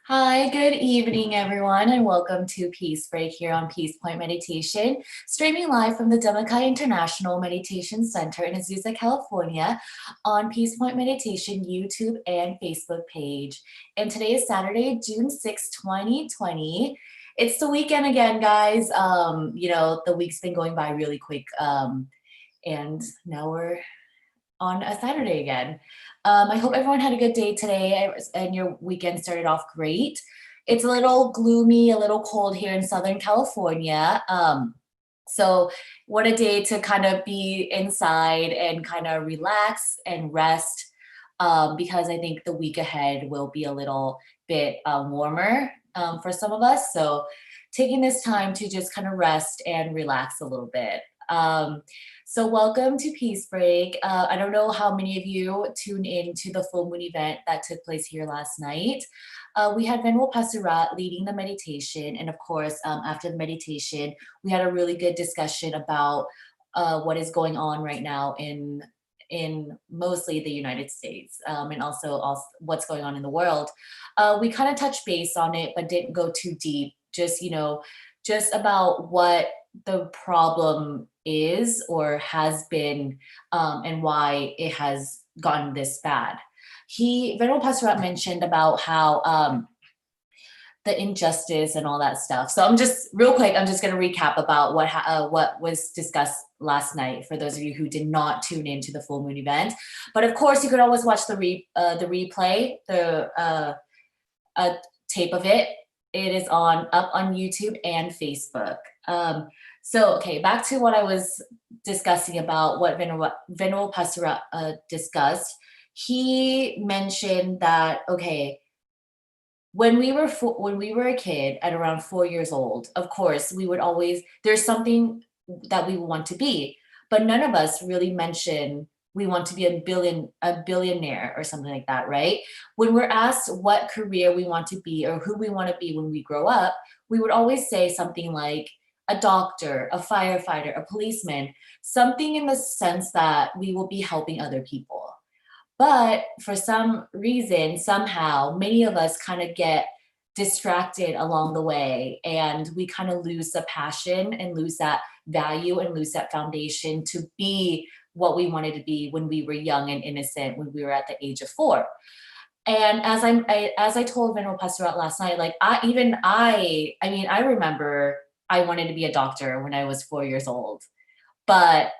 Hi, good evening, everyone, and welcome to Peace Break here on Peace Point Meditation, streaming live from the Democai International Meditation Center in Azusa, California, on Peace Point Meditation YouTube and Facebook page. And today is Saturday, June 6, 2020. It's the weekend again, guys. The week's been going by really quick, and now we're on a Saturday again. I hope everyone had a good day today and your weekend started off great. It's a little gloomy, a little cold here in Southern California. So what a day to kind of be inside and kind of relax and rest, because I think the week ahead will be a little bit warmer for some of us. So taking this time to just kind of rest and relax a little bit. So welcome to Peace Break. I don't know how many of you tuned in to the full moon event that took place here last night. We had Ven.Sophon leading the meditation. And of course, after the meditation, we had a really good discussion about what is going on right now in mostly the United States, and also what's going on in the world. We kind of touched base on it, but didn't go too deep. Just about what the problem is or has been, and why it has gotten this bad. Venerable Pastor mentioned about how the injustice and all that stuff. So I'm just real quick, I'm just going to recap about what was discussed last night for those of you who did not tune into the full moon event. But of course, you could always watch the replay, the tape of it. It is up on YouTube and Facebook. Okay, back to what I was discussing about what Venerable Pastor discussed. He mentioned that, okay, when we were a kid at around 4 years old, of course, there's something that we want to be, but none of us really mention we want to be a billionaire or something like that, right? When we're asked what career we want to be or who we want to be when we grow up, we would always say something like a doctor, a firefighter, a policeman, something in the sense that we will be helping other people. But for some reason, somehow, many of us kind of get distracted along the way, and we kind of lose the passion and lose that value and lose that foundation to be what we wanted to be when we were young and innocent, when we were at the age of 4. And as I told Venerable Pastor last night, like I remember I wanted to be a doctor when I was 4 years old, but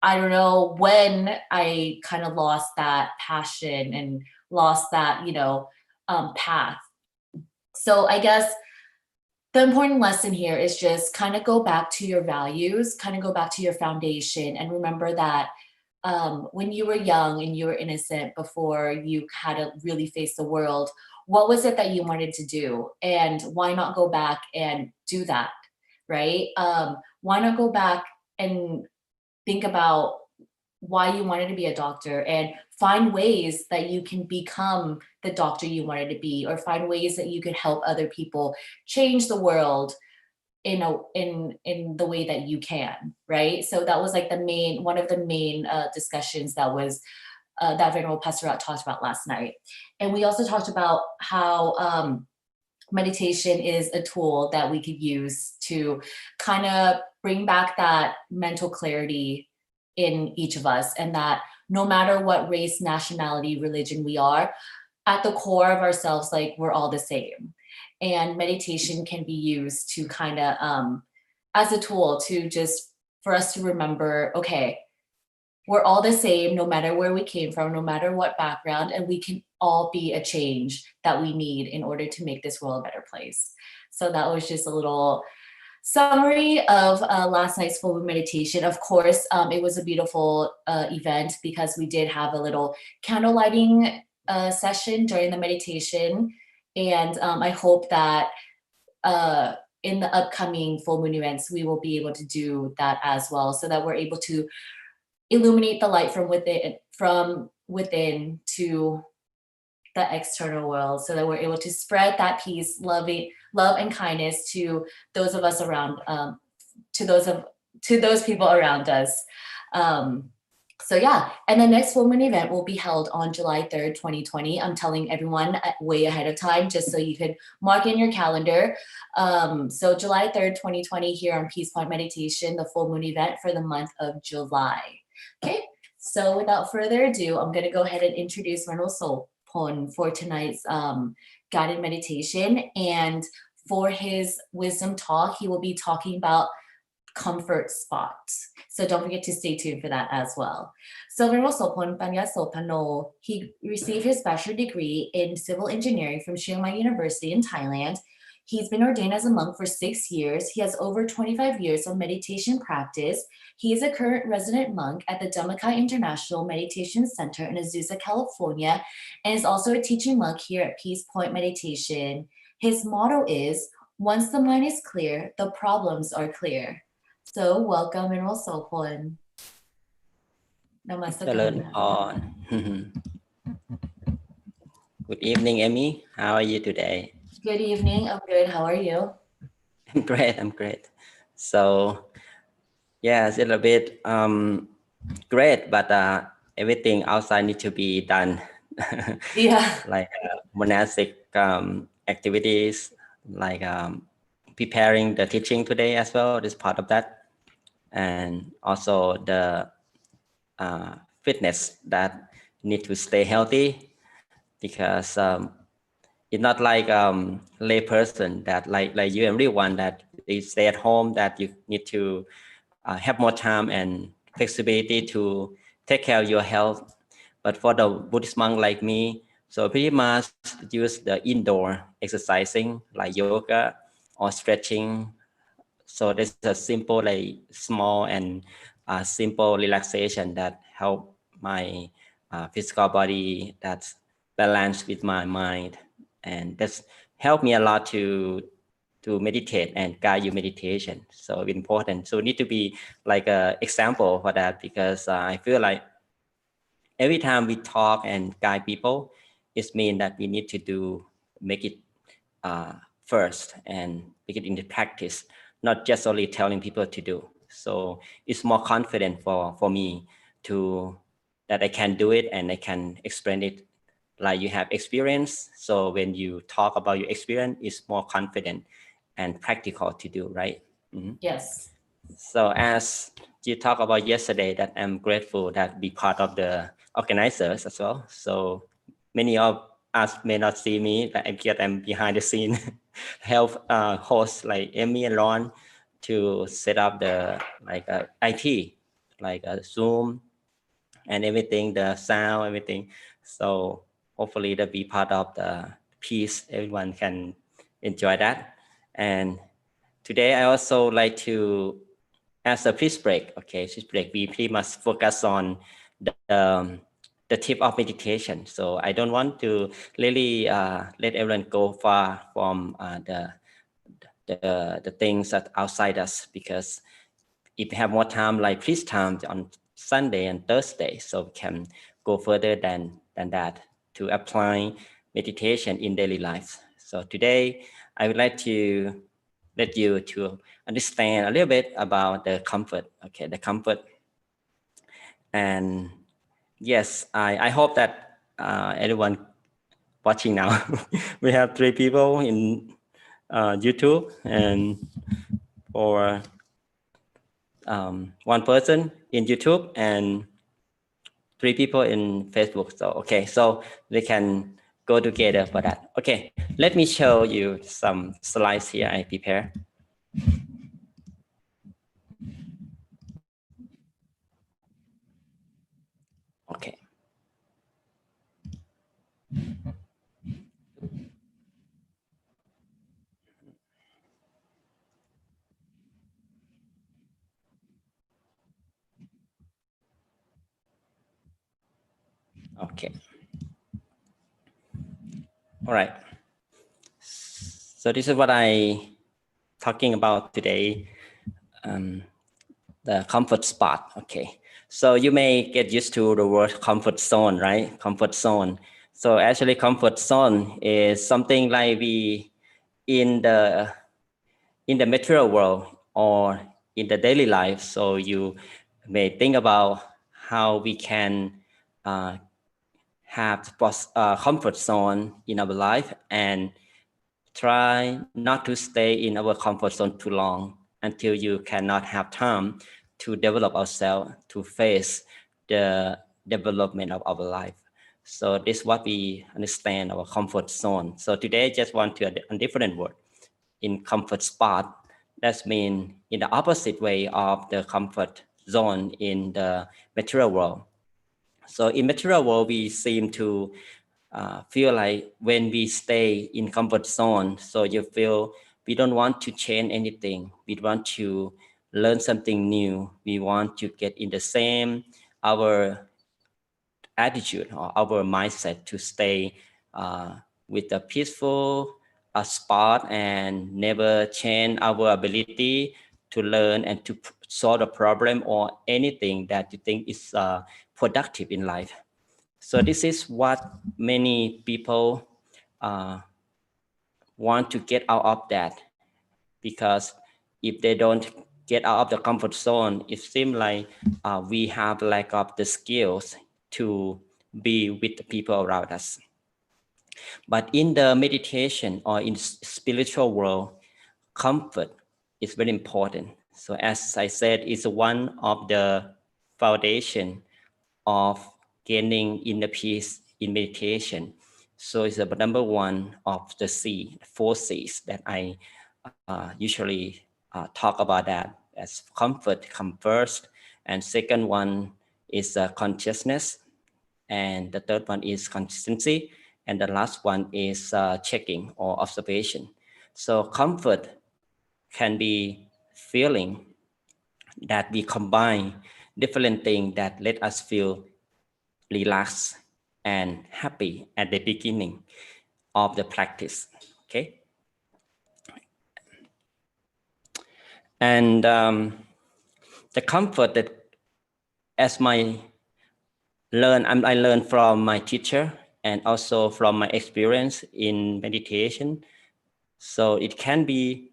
I don't know when I kind of lost that passion and lost that, path. So I guess the important lesson here is just kind of go back to your values, kind of go back to your foundation, and remember that when you were young and you were innocent before you had to really face the world, what was it that you wanted to do? And why not go back and do that, right? Why not go back and think about why you wanted to be a doctor and find ways that you can become the doctor you wanted to be, or find ways that you could help other people change the world in the way that you can, right? So that was like one of the main discussions that was that Venerable Pastor talked about last night. And we also talked about how meditation is a tool that we could use to kind of bring back that mental clarity in each of us, and that no matter what race, nationality, religion we are, at the core of ourselves, like, we're all the same. And meditation can be used to kind of as a tool to just for us to remember, okay, we're all the same no matter where we came from, no matter what background, and we can all be a change that we need in order to make this world a better place. So that was just a little summary of last night's full moon meditation. Of course, it was a beautiful event because we did have a little candle lighting session during the meditation. And I hope that in the upcoming full moon events, we will be able to do that as well, so that we're able to illuminate the light from within to the external world, so that we're able to spread that peace, love and kindness to those of us around, to those people around us. So yeah, and the next full moon event will be held on July 3rd, 2020. I'm telling everyone way ahead of time, just so you could mark in your calendar. So July 3rd, 2020 here on Peace Point Meditation, the full moon event for the month of July. Okay, so without further ado, I'm gonna go ahead and introduce Ven.Sophon for tonight's guided meditation. And for his wisdom talk, he will be talking about comfort spot. So don't forget to stay tuned for that as well. So Ven.Sophon Panyasopanoe, he received his bachelor degree in civil engineering from Chiang Mai University in Thailand. He's been ordained as a monk for 6 years. He has over 25 years of meditation practice. He is a current resident monk at the Dhammakai International Meditation Center in Azusa, California, and is also a teaching monk here at Peace Point Meditation. His motto is, once the mind is clear, the problems are clear. So welcome Ven.Sophon. เจริญพร Good evening, Emmy. How are you today? Good evening. I'm good. How are you? I'm great. So, yeah, it's a little bit great, but everything outside need to be done. Yeah. Like monastic activities, like preparing the teaching today as well is part of that. And also the fitness that need to stay healthy, because it's not like lay person that like you and everyone that they stay at home, that you need to have more time and flexibility to take care of your health. But for the Buddhist monk like me, so pretty much use the indoor exercising like yoga or stretching. So there's a simple, like small and simple relaxation that help my physical body that's balanced with my mind, and that's helped me a lot to meditate and guide your meditation. So important. So need to be like a example for that, because I feel like every time we talk and guide people, it means that we need to make it first and make it into practice, not just only telling people to do. So it's more confident for me to that I can do it and I can explain it like you have experience. So when you talk about your experience, it's more confident and practical to do, right? Mm-hmm. Yes. So as you talked about yesterday, that I'm grateful that be part of the organizers as well. So many of us may not see me, but I'm behind the scene, help host like Emmy and Ron to set up the like IT, like a Zoom and everything, the sound, everything. So hopefully that be part of the piece. Everyone can enjoy that. And today I also like to, as a peace break, okay, peace break, we pretty much focus on the tip of meditation. So I don't want to really let everyone go far from the things that outside us, because if you have more time, like peace time on Sunday and Thursday, so we can go further than that to apply meditation in daily life. So today I would like to let you to understand a little bit about the comfort. Okay, the comfort. And yes, I hope that everyone watching now, we have 3 people in YouTube, and for 1 person in YouTube and 3 people in Facebook. So okay, so they can go together for that. Okay, let me show you some slides here I prepare. Okay. Okay. All right. So this is what I talking about today. The comfort spot. Okay. So you may get used to the word comfort zone, right? Comfort zone. So actually comfort zone is something like we in the material world or in the daily life. So you may think about how we can have comfort zone in our life and try not to stay in our comfort zone too long until you cannot have time to develop ourselves to face the development of our life. So this is what we understand our comfort zone. So today I just want to a different word in comfort spot. That means in the opposite way of the comfort zone in the material world. So in material world, we seem to feel like when we stay in comfort zone, so you feel we don't want to change anything. We want to learn something new. We want to get in the same, our attitude or our mindset to stay with a peaceful spot and never change our ability to learn and to solve a problem or anything that you think is productive in life. So this is what many people want to get out of that, because if they don't get out of the comfort zone, it seems like we have lack of the skills to be with the people around us. But in the meditation or in spiritual world, comfort is very important. So as I said, it's one of the foundation of gaining inner peace in meditation. So it's the number one of the four C's that I usually talk about that as comfort come first. And second one is consciousness. And the third one is consistency. And the last one is checking or observation. So comfort can be feeling that we combine different things that let us feel relaxed and happy at the beginning of the practice. Okay. And the comfort that as I learned from my teacher and also from my experience in meditation. So it can be,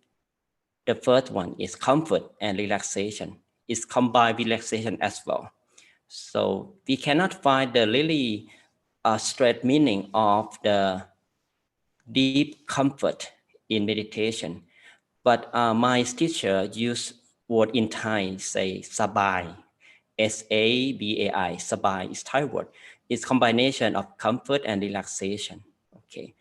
the first one is comfort and relaxation. It's combined relaxation as well. So we cannot find the really straight meaning of the deep comfort in meditation. But my teacher used word in Thai, say sabai, S-A-B-A-I, sabai is Thai word. It's combination of comfort and relaxation, okay,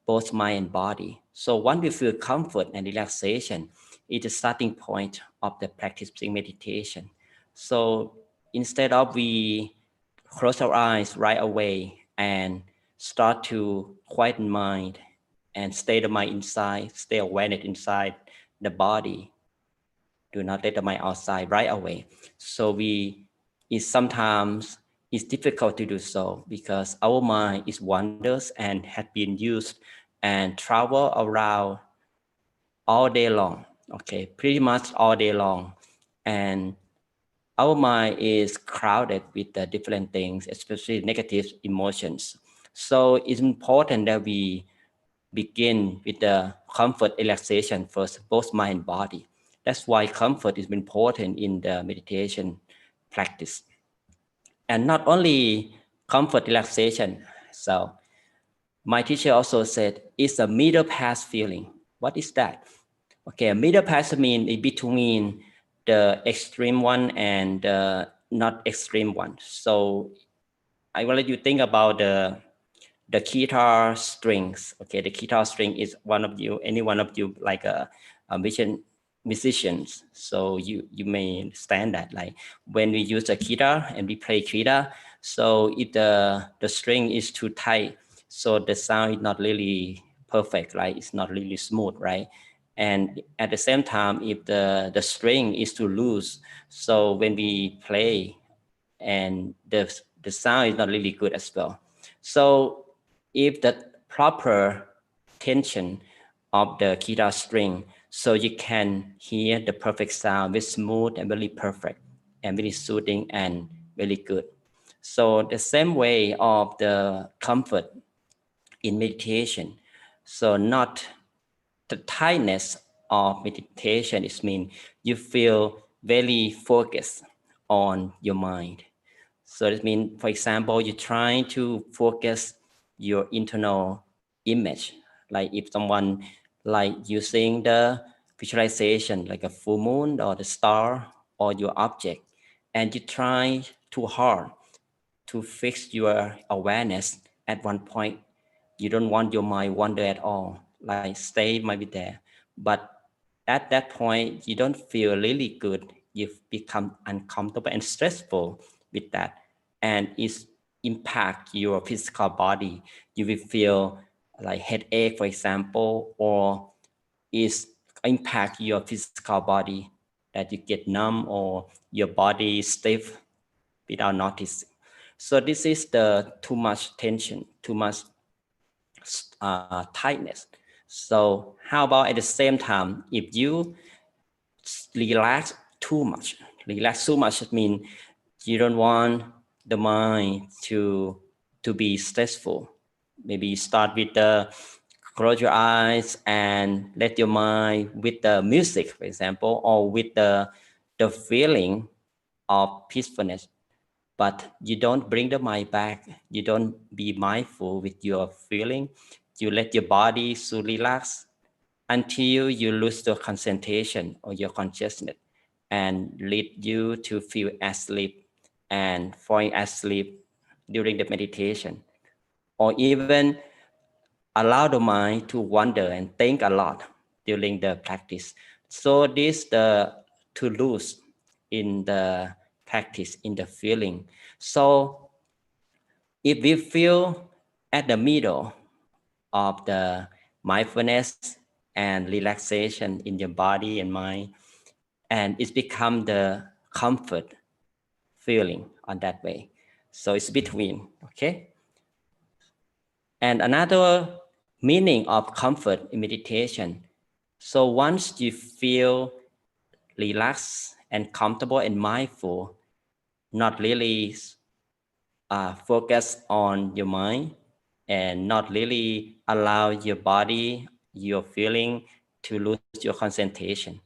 both mind and body. So once we feel comfort and relaxation, it's the starting point of the practicing meditation. So instead of we close our eyes right away and start to quieten mind and stay the mind inside, stay awareness inside the body. Do not let the mind outside right away. So it's difficult to do so because our mind is wonders and had been used and travel around all day long. Okay, pretty much all day long. And our mind is crowded with the different things, especially negative emotions. So it's important that we begin with the comfort relaxation first, both mind and body. That's why comfort is important in the meditation practice. And not only comfort relaxation. So my teacher also said it's a middle path feeling. What is that? Okay, a middle path means in between the extreme one and the not extreme one. So I will let you think about the guitar strings. Okay, the guitar string is any one of you like a musicians. So you may understand that, like when we use a guitar and we play guitar, so if the string is too tight, so the sound is not really perfect, right? It's not really smooth, right? And at the same time, if the string is too loose, so when we play and the sound is not really good as well. So if the proper tension of the guitar string, so you can hear the perfect sound, very smooth and very perfect and very soothing and very good. So the same way of the comfort in meditation. So not the tightness of meditation is mean you feel very focused on your mind. So that means, for example, you're trying to focus your internal image. Like if someone like using the visualization, like a full moon or the star or your object, and you try too hard to fix your awareness at one point. You don't want your mind wander at all, like stay might be there. But at that point, you don't feel really good. You become uncomfortable and stressful with that. And it impact your physical body. You will feel like headache, for example, or is impact your physical body that you get numb or your body stiff without noticing. So this is the too much tension, too much tightness. So how about at the same time, if you relax too much, relax too much means you don't want the mind to be stressful. Maybe start with the close your eyes and let your mind with the music, for example, or with the feeling of peacefulness, but you don't bring the mind back. You don't be mindful with your feeling. You let your body to relax until you lose your concentration or your consciousness and lead you to feel asleep and falling asleep during the meditation, or even allow the mind to wander and think a lot during the practice. So this the to lose in the practice, in the feeling. So if we feel at the middle of the mindfulness and relaxation in your body and mind, and it's become the comfort feeling on that way. So it's between, okay? And another meaning of comfort in meditation. So once you feel relaxed and comfortable and mindful, not really focus on your mind and not really allow your body, your feeling to lose your concentration.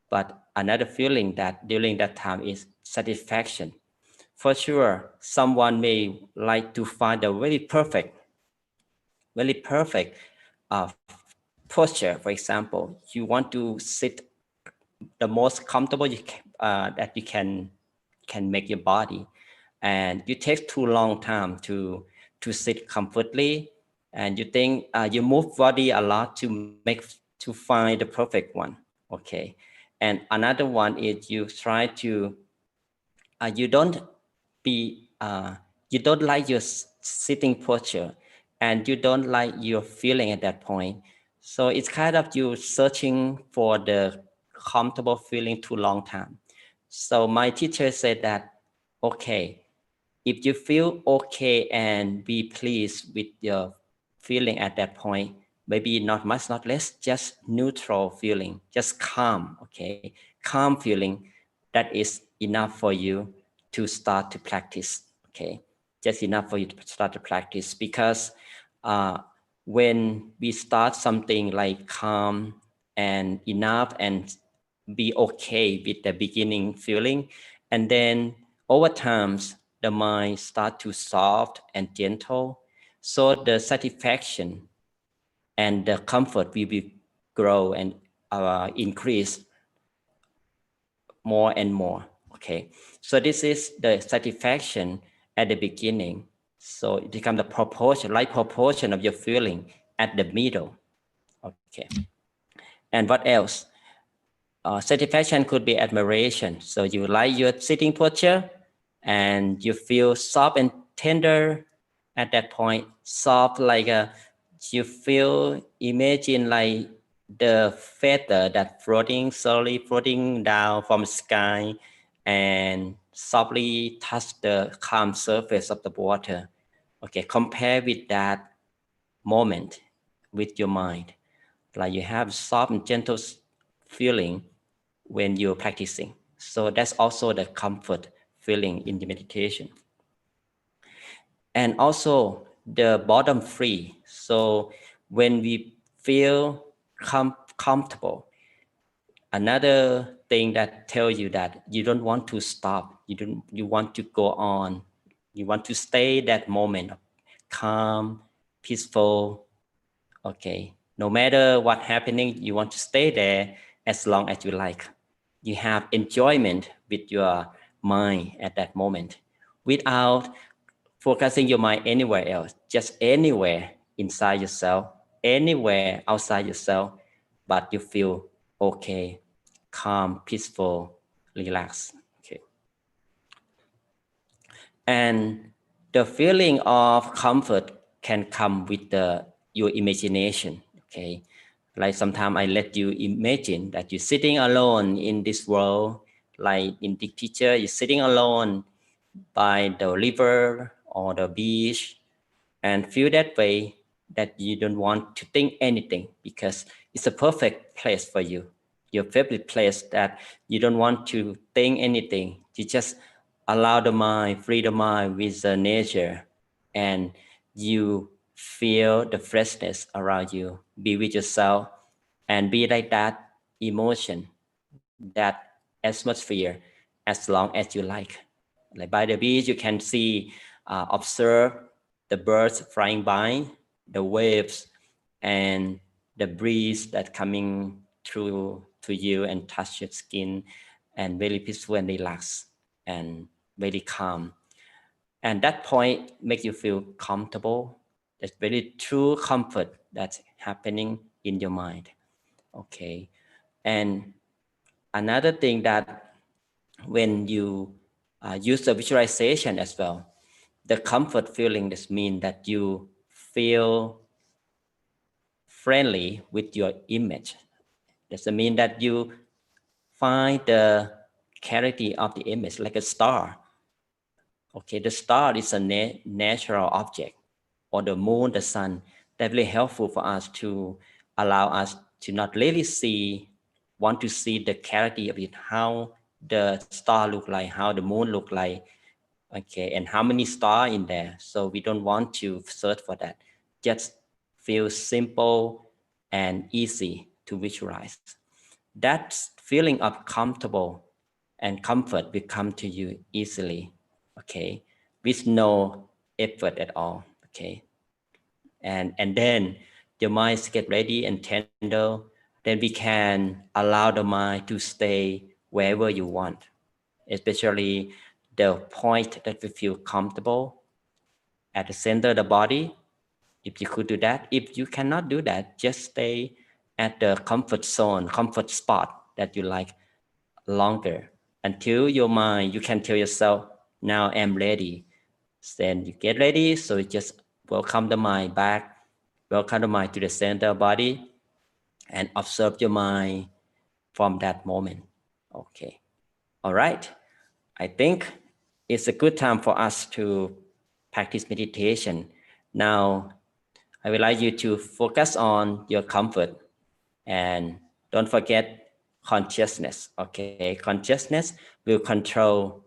But another feeling that during that time is satisfaction. For sure, someone may like to find a very perfect uh, posture. For example, you want to sit the most comfortable that you can make your body, and you take too long time to sit comfortably, and you think you move body a lot to find the perfect one. Okay, and another one is you try to you don't be you don't like your sitting posture, and you don't like your feeling at that point. So it's kind of you searching for the comfortable feeling too long time. So my teacher said that, okay, if you feel okay and be pleased with your feeling at that point, maybe not much, not less, just neutral feeling, just calm, okay, calm feeling, that is enough for you to start to practice, okay, just enough for you to start to practice. Because uh, when we start something like calm and enough and be okay with the beginning feeling, and then over time the mind start to soft and gentle, so the satisfaction and the comfort will be grow and increase more and more. Okay, so this is the satisfaction at the beginning. So it becomes the proportion, like proportion of your feeling at the middle. Okay, and what else? Satisfaction could be admiration. So you like your sitting posture and you feel soft and tender at that point. Soft like you feel, imagine like the feather that slowly floating down from the sky and softly touch the calm surface of the water. Okay, compare with that moment with your mind. Like you have soft and gentle feeling when you're practicing. So that's also the comfort feeling in the meditation. And also the bottom free. So when we feel comfortable, another thing that tell you that you don't want to stop. You want to go on. You want to stay that moment of calm, peaceful. Okay. No matter what happening, you want to stay there as long as you like. You have enjoyment with your mind at that moment without focusing your mind anywhere else, just anywhere inside yourself, anywhere outside yourself, but you feel okay, calm, peaceful, relaxed. Okay. And the feeling of comfort can come with your imagination. Okay. Like sometimes I let you imagine that you're sitting alone in this world, like in the picture, you're sitting alone by the river or the beach, and feel that way, that you don't want to think anything because it's a perfect place for you, your favorite place, that you don't want to think anything. You just allow the mind, free the mind with the nature, and you feel the freshness around you, be with yourself, and be like that emotion, that atmosphere, as long as you like. Like by the beach, you can see, observe the birds flying by, the waves, and the breeze that coming through to you and touch your skin, and very peaceful and relaxed and very calm. And that point make you feel comfortable. That's very true comfort that's happening in your mind. Okay. And another thing that when you use the visualization as well, the comfort feeling, this means that you feel friendly with your image. Doesn't mean that you find the clarity of the image like a star. Okay, the star is a natural object, or the moon, the sun. That's really helpful for us to allow us to not really want to see the clarity of it, how the star look like, how the moon look like, okay, and how many stars in there. So we don't want to search for that. Just feel simple and easy to visualize. That feeling of comfortable and comfort will come to you easily, okay, with no effort at all, okay. And then your mind get ready and tender, then we can allow the mind to stay wherever you want, especially the point that we feel comfortable at the center of the body. If you could do that, if you cannot do that, just stay at the comfort zone, comfort spot that you like longer, until your mind, you can tell yourself, now I'm ready. Then you get ready. So you just welcome the mind back, welcome the mind to the center of the body, and observe your mind from that moment. Okay. All right. I think it's a good time for us to practice meditation. Now, I would like you to focus on your comfort, and don't forget consciousness. Okay, consciousness will control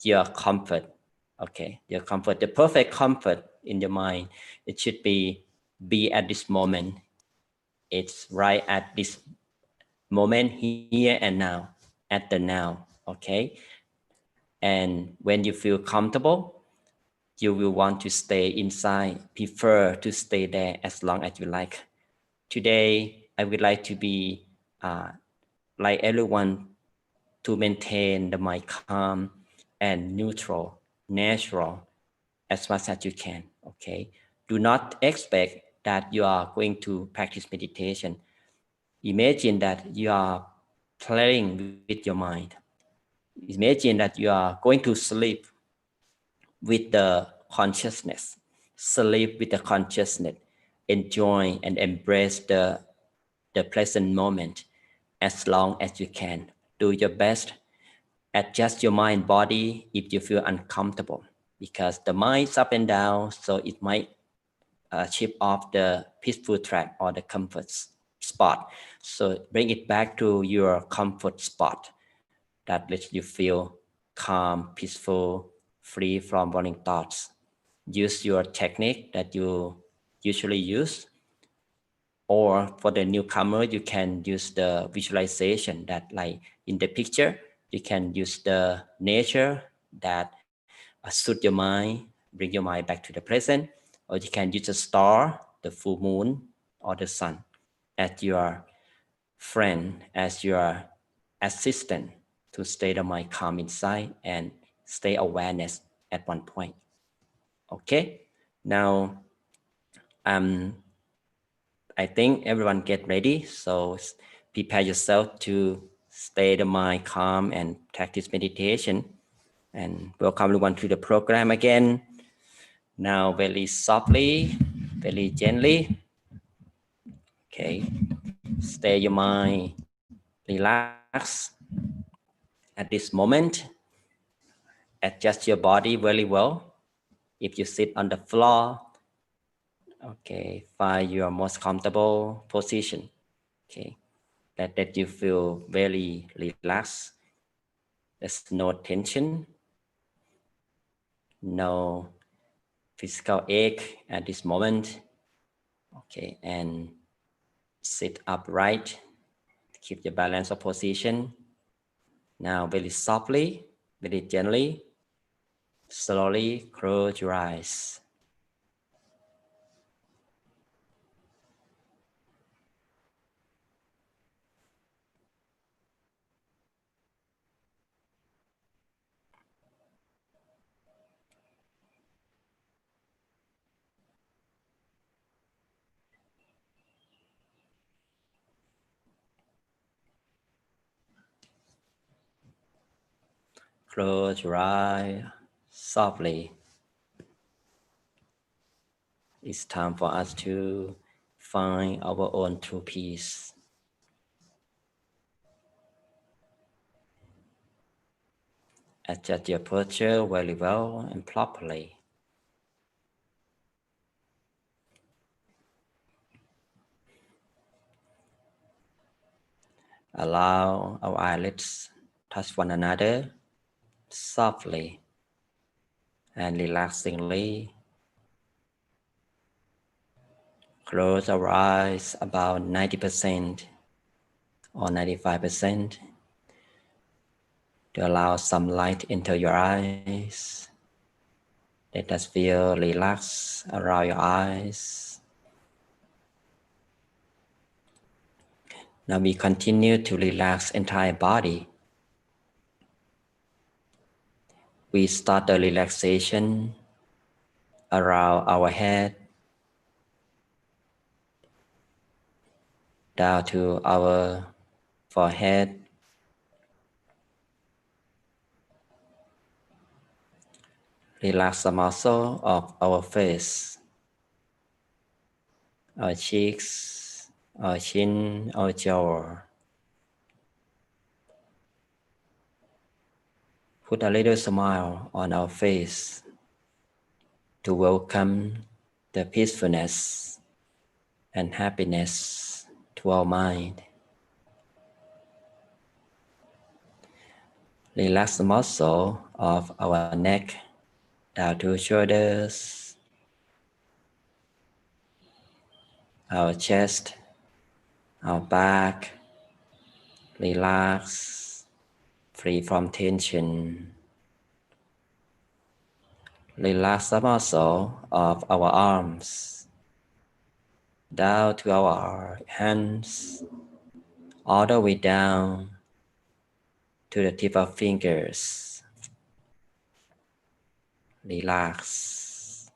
your comfort. Okay, your comfort, the perfect comfort in your mind. It should be at this moment. It's right at this moment, here and now, at the now. Okay, and when you feel comfortable, you will want to stay inside, prefer to stay there as long as you like. Today, I would like to be like everyone, to maintain the mind calm and neutral, natural, as much as you can, okay? Do not expect that you are going to practice meditation. Imagine that you are playing with your mind. Imagine that you are going to sleep with the consciousness, sleep with the consciousness, enjoy and embrace the present moment as long as you can. Do your best. Adjust your mind, body if you feel uncomfortable, because the mind's up and down, so it might chip off the peaceful track or the comfort spot. So bring it back to your comfort spot that lets you feel calm, peaceful, free from running thoughts. Use your technique that you usually use. Or for the newcomer, you can use the visualization that like in the picture, you can use the nature that suit your mind, bring your mind back to the present, or you can use a star, the full moon, or the sun as your friend, as your assistant to stay the mind calm inside and stay awareness at one point. Okay, now I think everyone get ready. So prepare yourself to stay the mind calm and practice meditation. And welcome everyone to the program again. Now very softly, very gently. Okay, stay your mind relax at this moment. Adjust your body very well. If you sit on the floor, okay, find your most comfortable position. Okay, that you feel very relaxed. There's no tension, no physical ache at this moment. Okay, and sit upright, keep your balance of position. Now, very softly, very gently, slowly close your eyes. Close your eyes softly. It's time for us to find our own true peace. Adjust your posture very well and properly. Allow our eyelids touch one another softly and relaxingly. Close our eyes about 90% or 95% to allow some light into your eyes. Let us feel relaxed around your eyes. Now we continue to relax entire body. We start the relaxation around our head, down to our forehead, relax the muscle of our face, our cheeks, our chin, our jaw. Put a little smile on our face to welcome the peacefulness and happiness to our mind. Relax the muscle of our neck, down to shoulders, our chest, our back. Relax, free from tension. Relax the muscle of our arms, down to our hands, all the way down to the tip of fingers. Relax.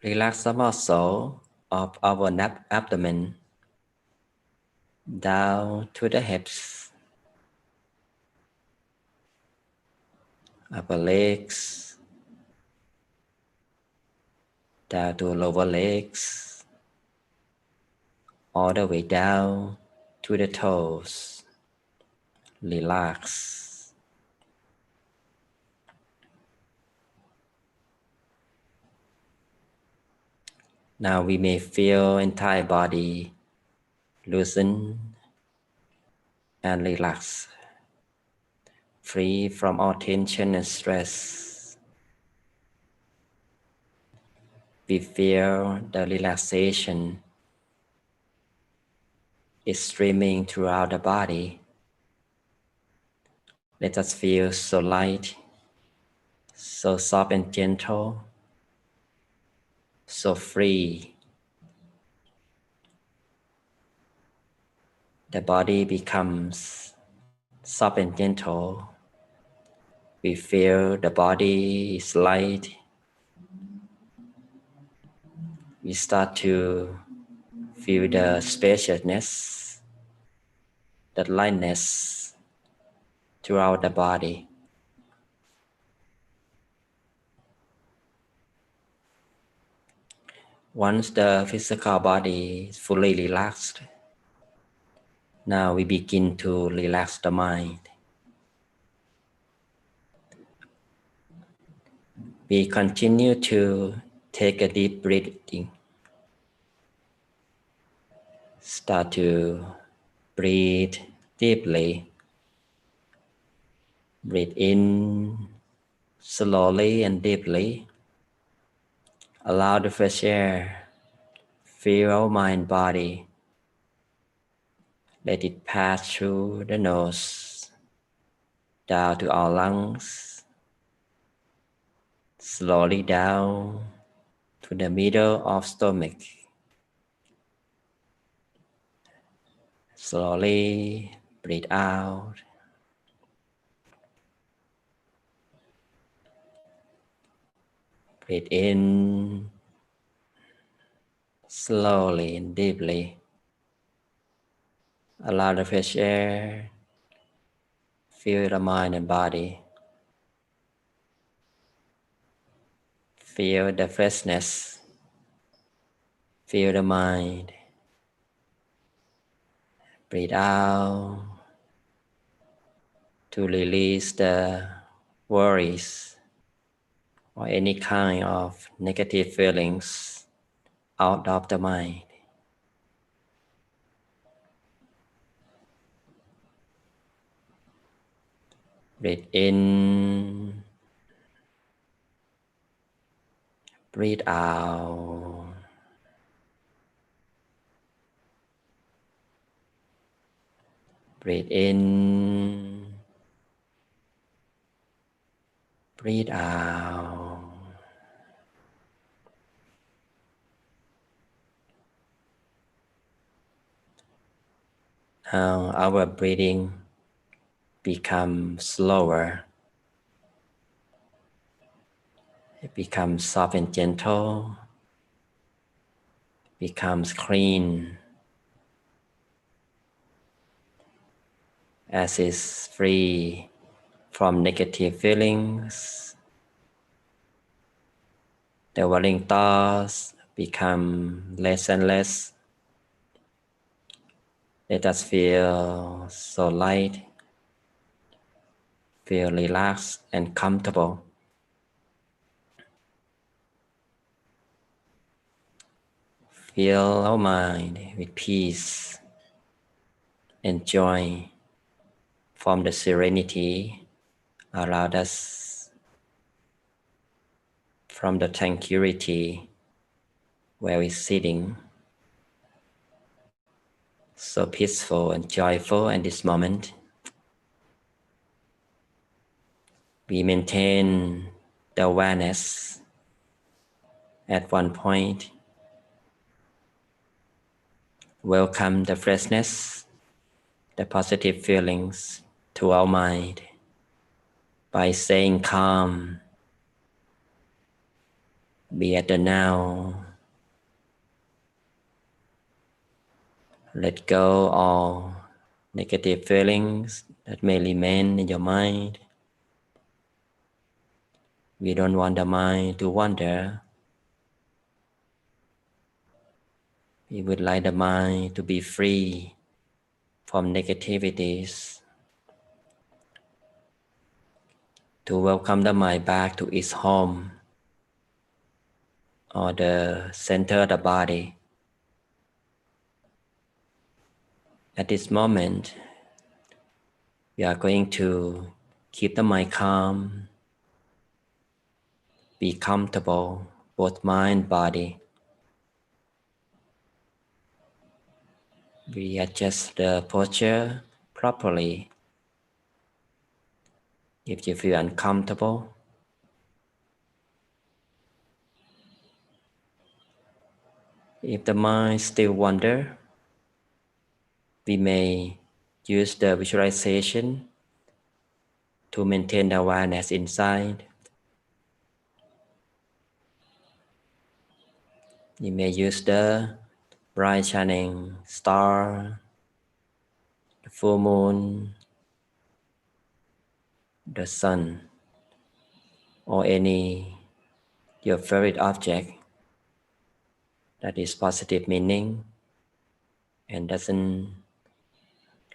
Relax the muscle of our abdomen, down to the hips, upper legs, down to lower legs, all the way down to the toes. Relax. Now we may feel entire body loosen and relax, free from all tension and stress. We feel the relaxation is streaming throughout the body. Let us feel so light, so soft and gentle, so free. The body becomes soft and gentle. We feel the body is light. We start to feel the spaciousness, the lightness throughout the body. Once the physical body is fully relaxed, now we begin to relax the mind. We continue to take a deep breathing. Start to breathe deeply. Breathe in slowly and deeply. Allow the fresh air fill our mind body. Let it pass through the nose, down to our lungs, slowly down to the middle of stomach. Slowly breathe out. Breathe in slowly and deeply. Allow the fresh air fill the mind and body. Feel the freshness. Feel the mind. Breathe out to release the worries or any kind of negative feelings out of the mind. Breathe in. Breathe out. Breathe in. Breathe out. Now our breathing becomes slower. It becomes soft and gentle. Becomes clean. As it's free from negative feelings. The worrying thoughts become less and less. Let us feel so light, feel relaxed and comfortable. Fill our mind with peace and joy from the serenity around us, from the tranquility where we're sitting, so peaceful and joyful in this moment. We maintain the awareness at one point. Welcome the freshness, the positive feelings to our mind by staying calm, be at the now. Let go all negative feelings that may remain in your mind. We don't want the mind to wander. We would like the mind to be free from negativities, to welcome the mind back to its home or the center of the body. At this moment, we are going to keep the mind calm, be comfortable, both mind, body. We adjust the posture properly. If you feel uncomfortable, if the mind still wanders, we may use the visualization to maintain the awareness inside. You may use the bright shining star, the full moon, the sun, or any your favorite object that is positive meaning and doesn't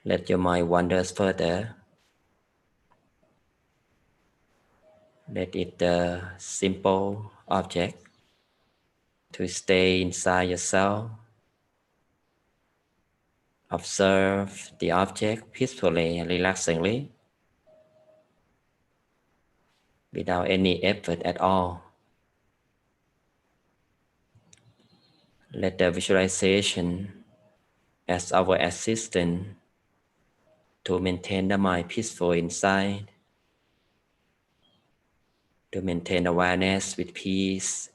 let your mind wander further. Let it the simple object to stay inside yourself. Observe the object peacefully and relaxingly without any effort at all. Let the visualization as our assistant to maintain the mind peaceful inside, to maintain awareness with peace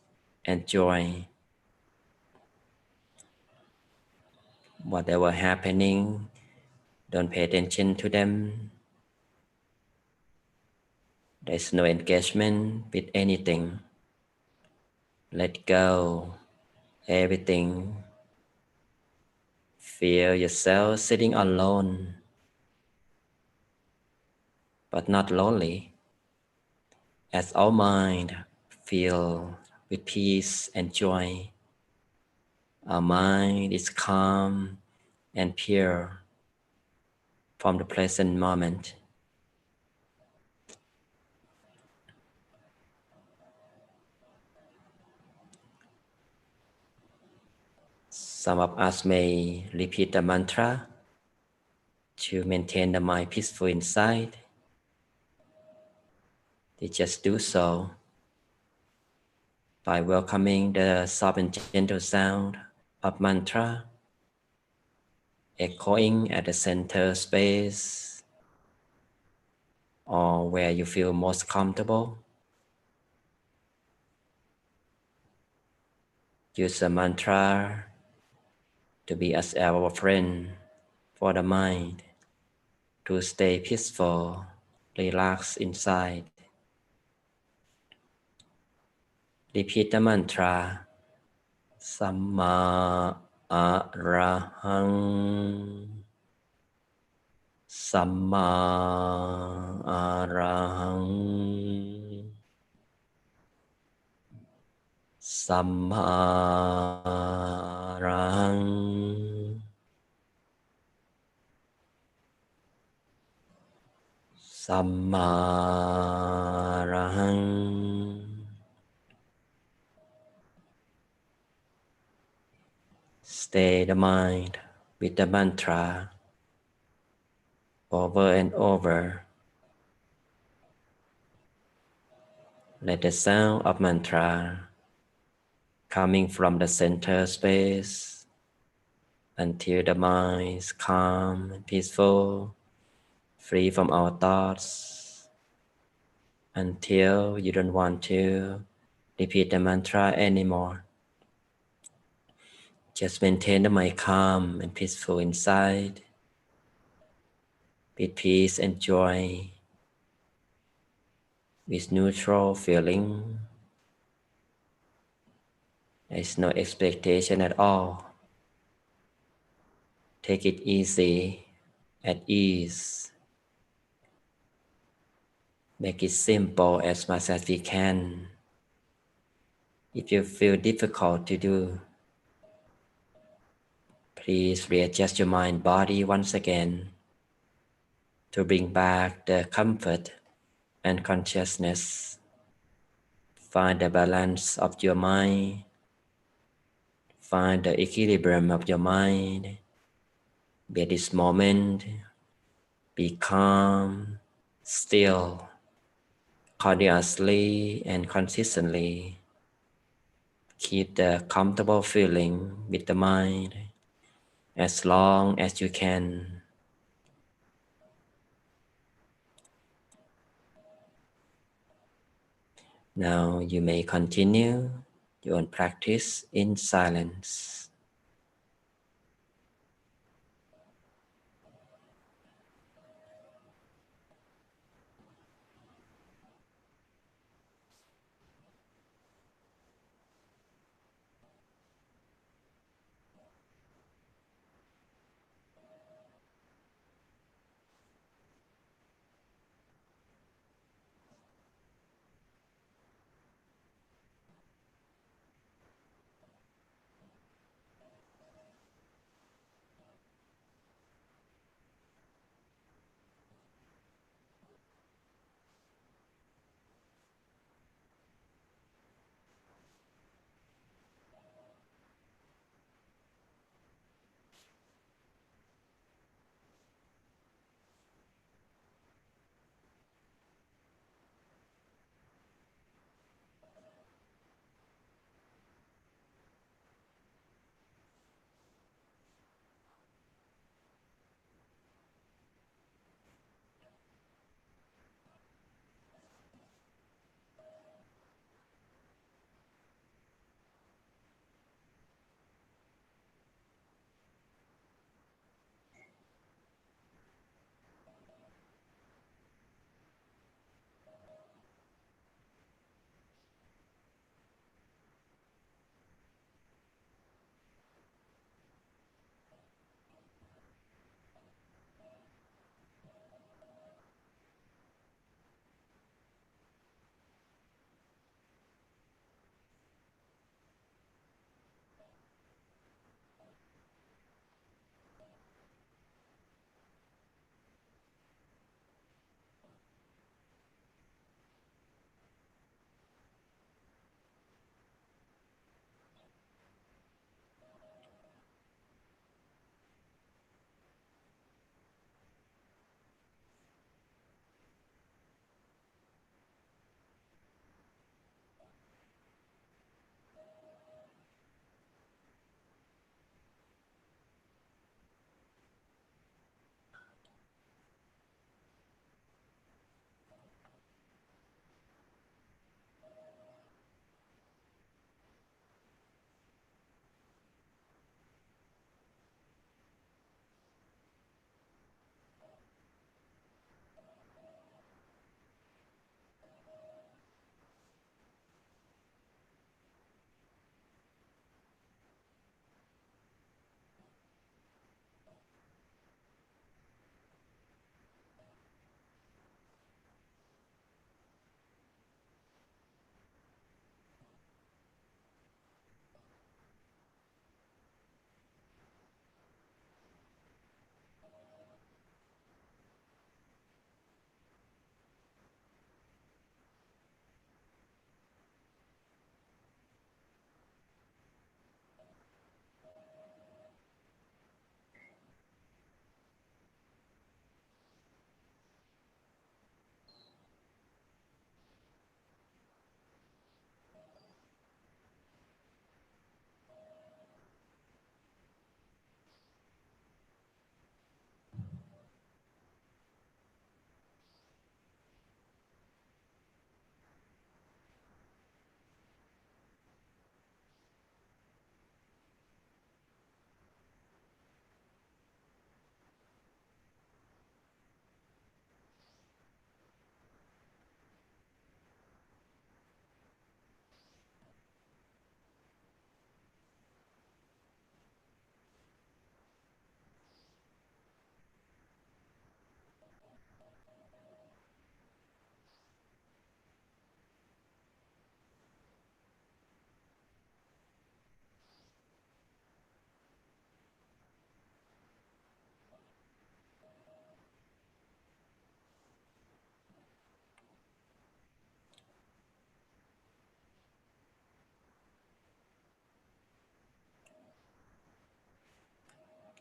and joy. Whatever happening, don't pay attention to them. There's no engagement with anything. Let go everything. Feel yourself sitting alone, but not lonely, as our mind feel with peace and joy. Our mind is calm and pure from the present moment. Some of us may repeat the mantra to maintain the mind peaceful inside. They just do so by welcoming the soft and gentle sound of mantra echoing at the center space or where you feel most comfortable. Use the mantra to be as our friend for the mind to stay peaceful, relaxed inside. Repeat the mantra Samma Arahang Samma Arahang Samma Arahang Samma Arahang. Stay the mind with the mantra over and over. Let the sound of mantra coming from the center space until the mind is calm and peaceful, free from our thoughts, until you don't want to repeat the mantra anymore. Just maintain the mind calm and peaceful inside, with peace and joy, with neutral feeling. There is no expectation at all. Take it easy, at ease. Make it simple as much as we can. If you feel difficult to do, please readjust your mind body once again to bring back the comfort and consciousness. Find the balance of your mind. Find the equilibrium of your mind. Be at this moment. Be calm, still, continuously and consistently. Keep the comfortable feeling with the mind as long as you can. Now you may continue your own practice in silence.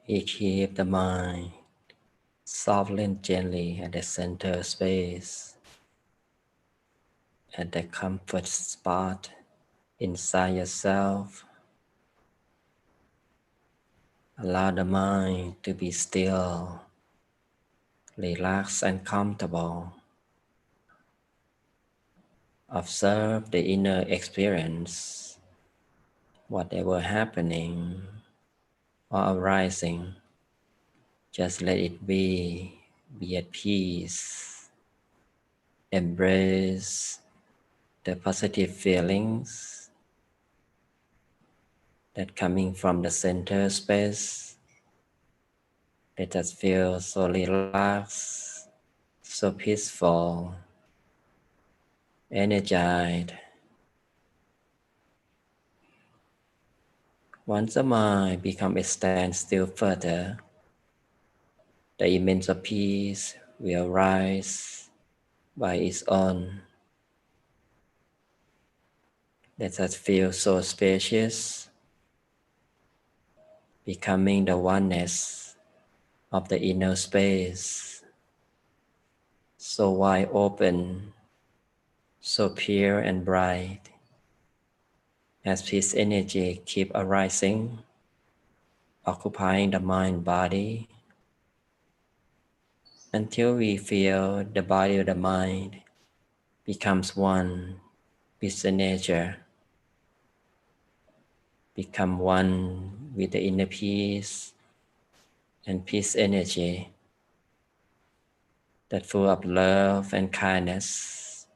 You keep the mind softly and gently at the center space, at the comfort spot inside yourself. Allow the mind to be still, relaxed, and comfortable. Observe the inner experience, whatever happening or arising. Just let it be at peace. Embrace the positive feelings that coming from the center space. Let us feel so relaxed, so peaceful, energized. Once the mind becomes a standstill further, the immense of peace will rise by its own. Let us feel so spacious, becoming the oneness of the inner space, so wide open, so pure and bright. As peace energy keep arising, occupying the mind body, until we feel the body of the mind becomes one with the nature, become one with the inner peace and peace energy that full of love and kindness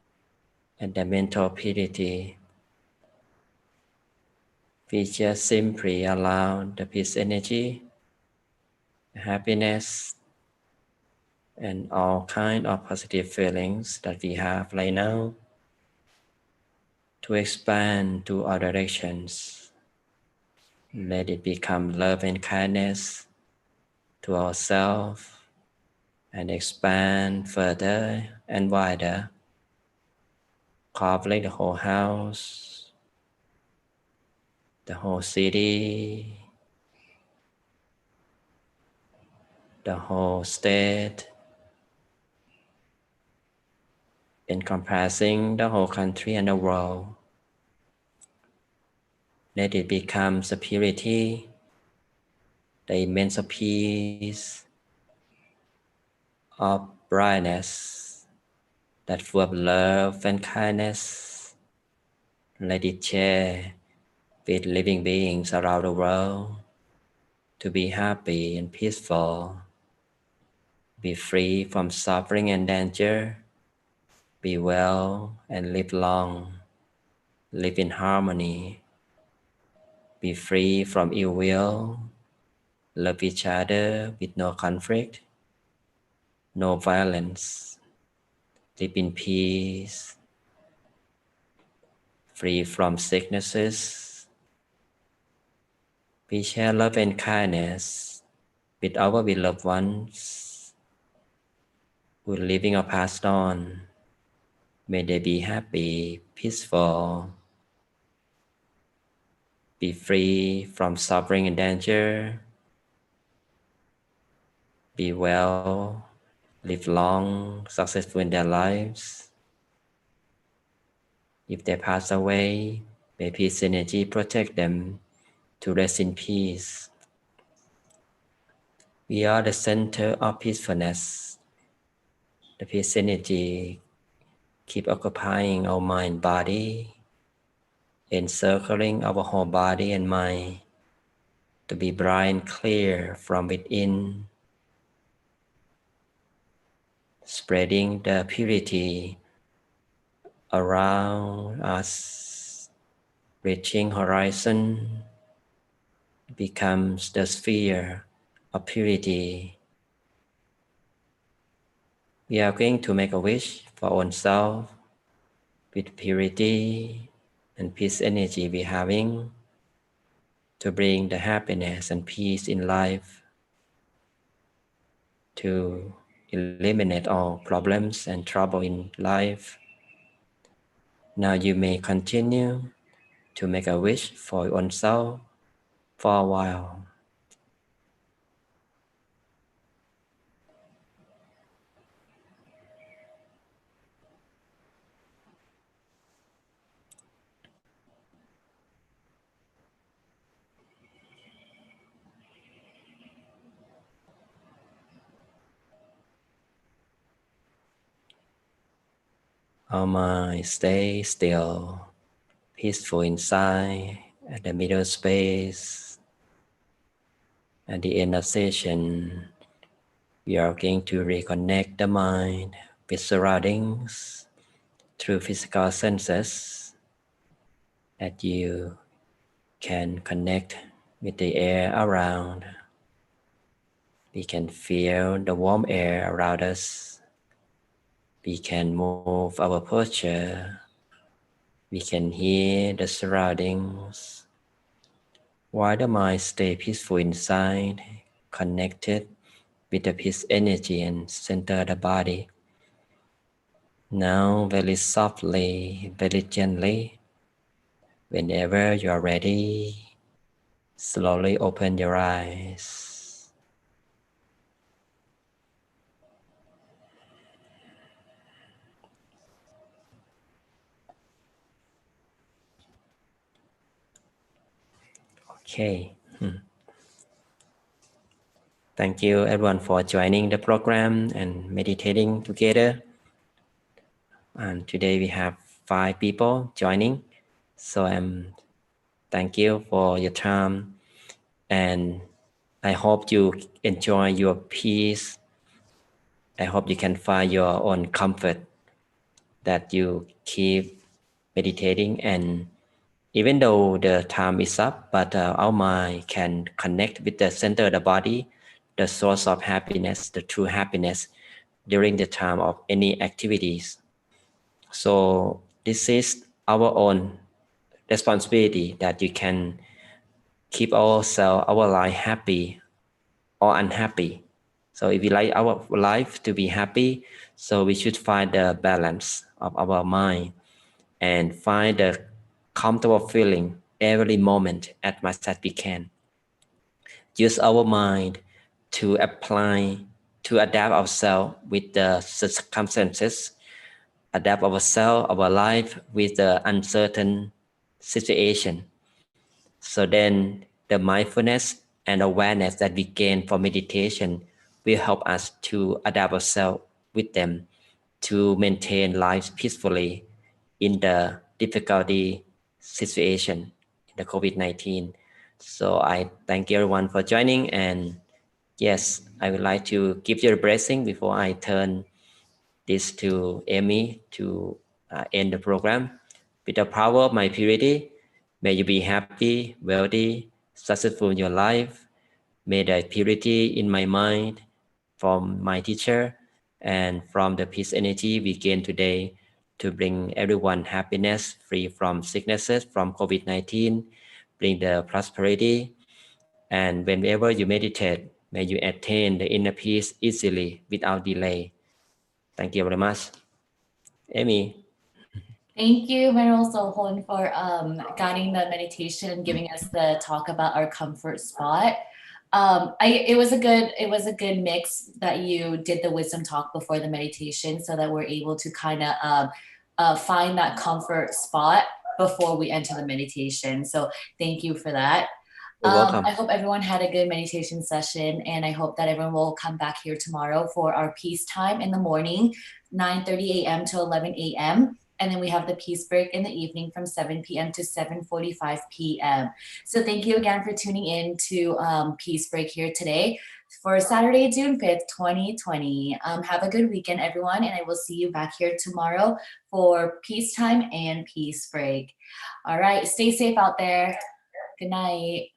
and the mental purity. We just simply allow the peace energy, the happiness, and all kind of positive feelings that we have right now to expand to all directions. Let it become love and kindness to ourselves and expand further and wider, covering the whole house, the whole city, the whole state, encompassing the whole country and the world. Let it become the purity, the immense peace of brightness that full of love and kindness. Let it share with living beings around the world to be happy and peaceful, be free from suffering and danger, be well and live long, live in harmony, be free from ill will, love each other with no conflict, no violence, live in peace, free from sicknesses. We share love and kindness with our beloved ones who are living or passed on. May they be happy, peaceful, be free from suffering and danger, be well, live long, successful in their lives. If they pass away, may peace energy protect them to rest in peace. We are the center of peacefulness. The peace energy keep occupying our mind body, encircling our whole body and mind to be bright and clear from within, spreading the purity around us, reaching horizon, becomes the sphere of purity. We are going to make a wish for oneself with purity and peace energy we're having to bring the happiness and peace in life, to eliminate all problems and trouble in life. Now you may continue to make a wish for oneself for a while. Our mind stay still, peaceful inside, at the middle space. At the end of session, we are going to reconnect the mind with surroundings through physical senses, that you can connect with the air around. We can feel the warm air around us. We can move our posture. We can hear the surroundings. While the mind stays peaceful inside, connected with the peace energy and center the body. Now, very softly, very gently, whenever you are ready, slowly open your eyes. Okay. Thank you everyone for joining the program and meditating together. And today we have 5 people joining. So thank you for your time, and I hope you enjoy your peace. I hope you can find your own comfort, that you keep meditating, and even though the time is up, but our mind can connect with the center of the body, the source of happiness, the true happiness during the time of any activities. So this is our own responsibility, that you can keep ourselves, our life happy or unhappy. So if we like our life to be happy, so we should find the balance of our mind and find the comfortable feeling every moment as much as we can. Use our mind to apply, to adapt ourselves with the circumstances, adapt ourselves, our life with the uncertain situation. So then the mindfulness and awareness that we gain from meditation will help us to adapt ourselves with them, to maintain life peacefully in the difficulty situation in the COVID-19. So I thank everyone for joining, and yes, I would like to give you a blessing before I turn this to Amy to end the program. With the power of my purity, may you be happy, wealthy, successful in your life. May the purity in my mind from my teacher and from the peace energy we gain today to bring everyone happiness, free from sicknesses, from COVID-19, bring the prosperity. And whenever you meditate, may you attain the inner peace easily without delay. Thank you very much. Amy. Thank you, Ven.Sophon, for guiding the meditation and giving us the talk about our comfort spot. It was a good mix that you did the wisdom talk before the meditation, so that we're able to kind of find that comfort spot before we enter the meditation. So thank you for that. You're welcome. I hope everyone had a good meditation session, and I hope that everyone will come back here tomorrow for our peace time in the morning, 9:30 a.m. to 11 a.m. And then we have the peace break in the evening from 7 p.m. to 7:45 p.m. So thank you again for tuning in to Peace Break here today for Saturday, June 5th, 2020. Have a good weekend, everyone, and I will see you back here tomorrow for peace time and peace break. All right, stay safe out there. Good night.